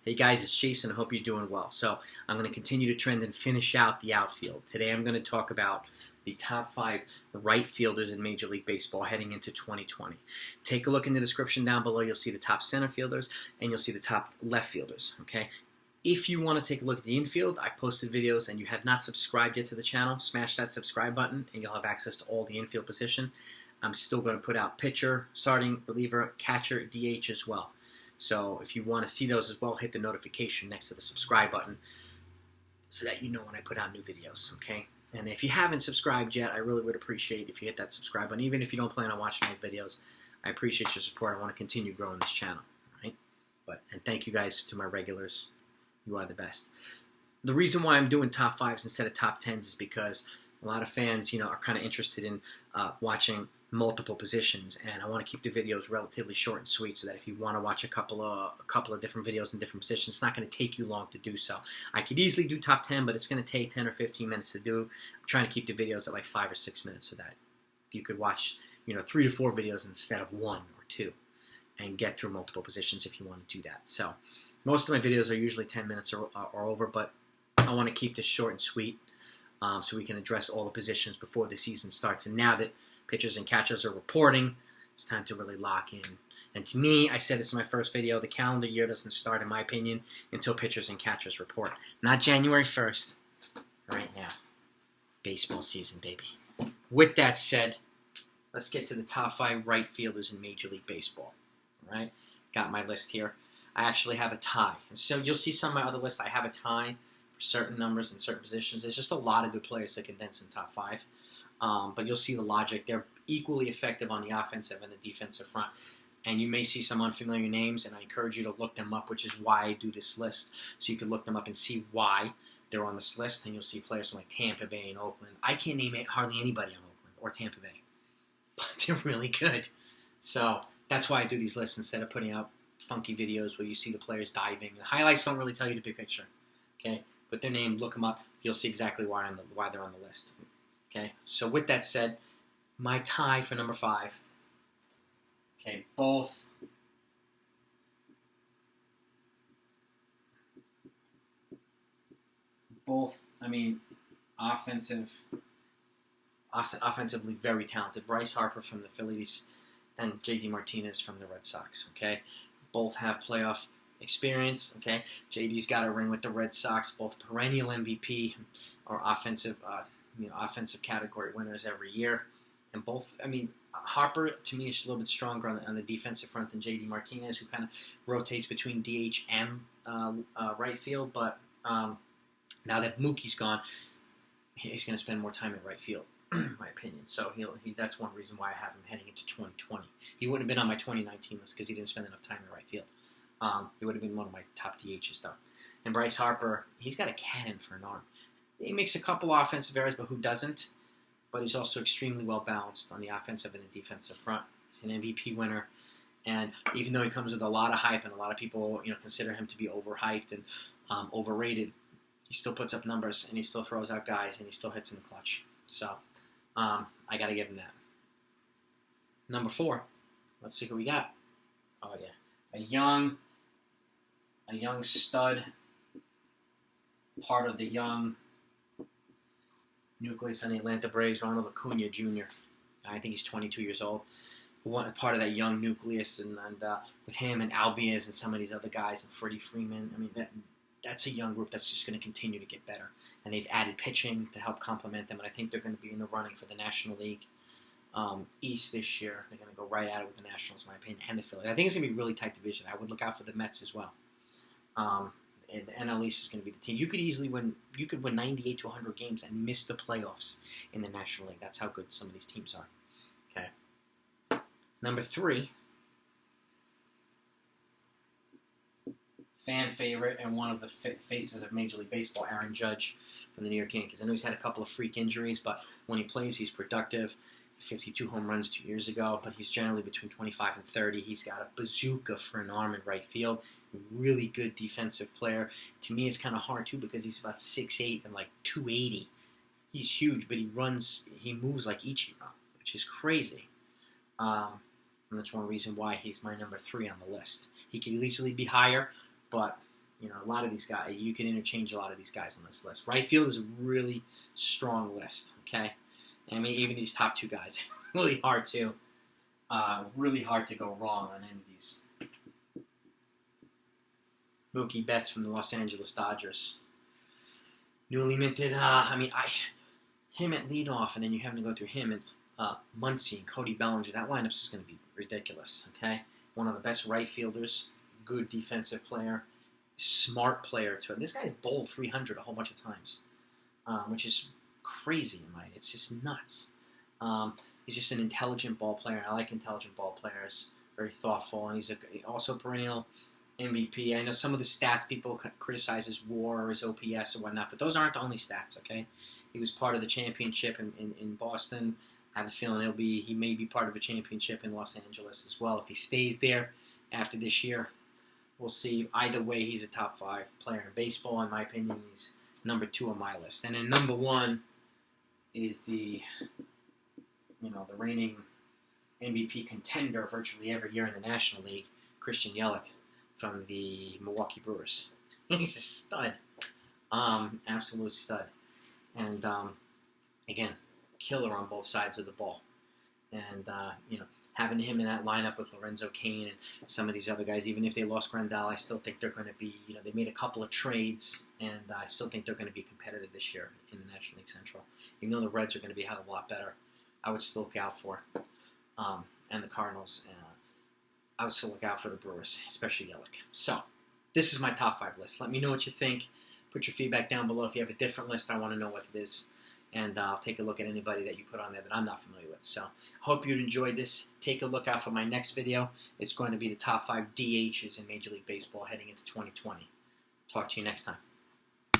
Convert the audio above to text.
Hey guys, it's Jason. I hope you're doing well. So I'm going to continue to trend and finish out the outfield. Today I'm going to talk about the top 5 right fielders in Major League Baseball heading into 2020. Take a look in the description down below. You'll see the top center fielders and you'll see the top left fielders. Okay. If you want to take a look at the infield, I posted videos, and you have not subscribed yet to the channel, smash that subscribe button and you'll have access to all the infield position. I'm still going to put out pitcher, starting, reliever, catcher, DH as well. So if you want to see those as well, hit the notification next to the subscribe button so that you know when I put out new videos, okay? And if you haven't subscribed yet, I really would appreciate if you hit that subscribe button. Even if you don't plan on watching my videos, I appreciate your support. I want to continue growing this channel, right? And thank you guys to my regulars. You are the best. The reason why I'm doing top 5s instead of top 10s is because a lot of fans, are kind of interested in watching multiple positions, and I want to keep the videos relatively short and sweet so that if you want to watch a couple of different videos in different positions, it's not going to take you long to do so. I could easily do top 10, but it's going to take 10 or 15 minutes to do. I'm trying to keep the videos at like 5 or 6 minutes so that you could watch 3 to 4 videos instead of 1 or 2 and get through multiple positions if you want to do that. So most of my videos are usually 10 minutes or over, but I want to keep this short and sweet so we can address all the positions before the season starts. And now that pitchers and catchers are reporting, it's time to really lock in. And to me, I said this in my first video, the calendar year doesn't start, in my opinion, until pitchers and catchers report. Not January 1st, right now. Baseball season, baby. With that said, let's get to the top 5 right fielders in Major League Baseball. All right? Got my list here. I actually have a tie. And so you'll see some of my other lists. I have a tie for certain numbers and certain positions. There's just a lot of good players to condense in top 5. But you'll see the logic. They're equally effective on the offensive and the defensive front. And you may see some unfamiliar names, and I encourage you to look them up, which is why I do this list. So you can look them up and see why they're on this list. And you'll see players from like Tampa Bay and Oakland. I can't name hardly anybody on Oakland or Tampa Bay. But they're really good. So that's why I do these lists instead of putting out funky videos where you see the players diving. The highlights don't really tell you the big picture. Okay? Put their name, look them up. You'll see exactly why they're on the list. Okay, so with that said, my tie for number 5. Okay, both offensively very talented. Bryce Harper from the Phillies and J.D. Martinez from the Red Sox. Okay, both have playoff experience. Okay, J.D.'s got a ring with the Red Sox, both perennial MVP or offensive category winners every year. And both, Harper, to me, is a little bit stronger on the defensive front than J.D. Martinez, who kind of rotates between DH and right field. But now that Mookie's gone, he's going to spend more time in right field, in my opinion. So that's one reason why I have him heading into 2020. He wouldn't have been on my 2019 list because he didn't spend enough time in right field. He would have been one of my top DHs, though. And Bryce Harper, he's got a cannon for an arm. He makes a couple offensive errors, but who doesn't? But he's also extremely well-balanced on the offensive and the defensive front. He's an MVP winner. And even though he comes with a lot of hype and a lot of people consider him to be overhyped and overrated, he still puts up numbers and he still throws out guys and he still hits in the clutch. So I got to give him that. Number 4. Let's see who we got. Oh, yeah. A young stud, part of the young nucleus on the Atlanta Braves, Ronald Acuna Jr. I think he's 22 years old. Part of that young nucleus, and with him and Albies and some of these other guys and Freddie Freeman, that's a young group that's just going to continue to get better. And they've added pitching to help complement them, and I think they're going to be in the running for the National League East this year. They're going to go right at it with the Nationals, in my opinion, and the Phillies. I think it's going to be a really tight division. I would look out for the Mets as well. And the NL East is going to be the team. You could win 98 to 100 games and miss the playoffs in the National League. That's how good some of these teams are. Okay. Number 3, fan favorite and one of the faces of Major League Baseball, Aaron Judge from the New York Yankees. I know he's had a couple of freak injuries, but when he plays, he's productive. 52 home runs 2 years ago, but he's generally between 25 and 30. He's got a bazooka for an arm in right field. Really good defensive player. To me, it's kind of hard, too, because he's about 6'8" and like 280. He's huge, but he moves like Ichiro, which is crazy. And that's one reason why he's my number 3 on the list. He could easily be higher, but A lot of these guys, you can interchange a lot of these guys on this list. Right field is a really strong list, okay? I mean, even these top two guys, really hard to go wrong on any of these. Mookie Betts from the Los Angeles Dodgers. Newly minted, him at leadoff, and then you having to go through him and Muncy and Cody Bellinger. That lineup's just going to be ridiculous, okay? One of the best right fielders, good defensive player, smart player too. This guy's bowled 300 a whole bunch of times, which is crazy. It's just nuts. He's just an intelligent ball player. I like intelligent ball players. Very thoughtful, and he's also perennial MVP. I know some of the stats people criticize his WAR or his OPS or whatnot, but those aren't the only stats. Okay, he was part of the championship in Boston. I have a feeling he may be part of a championship in Los Angeles as well if he stays there after this year. We'll see. Either way, he's a top 5 player in baseball. In my opinion, he's number 2 on my list. And then number 1 is the reigning MVP contender virtually every year in the National League, Christian Yelich from the Milwaukee Brewers. He's a stud. Absolute stud. And, again, killer on both sides of the ball. And, having him in that lineup with Lorenzo Cain and some of these other guys, even if they lost Grandal, I still think they're going to be, they made a couple of trades, and I still think they're going to be competitive this year in the National League Central. Even though the Reds are going to be a hell of a lot better, I would still look out for, and the Cardinals, I would still look out for the Brewers, especially Yelich. So, this is my top 5 list. Let me know what you think. Put your feedback down below. If you have a different list, I want to know what it is. And I'll take a look at anybody that you put on there that I'm not familiar with. So, hope you enjoyed this. Take a look out for my next video. It's going to be the top 5 DHs in Major League Baseball heading into 2020. Talk to you next time.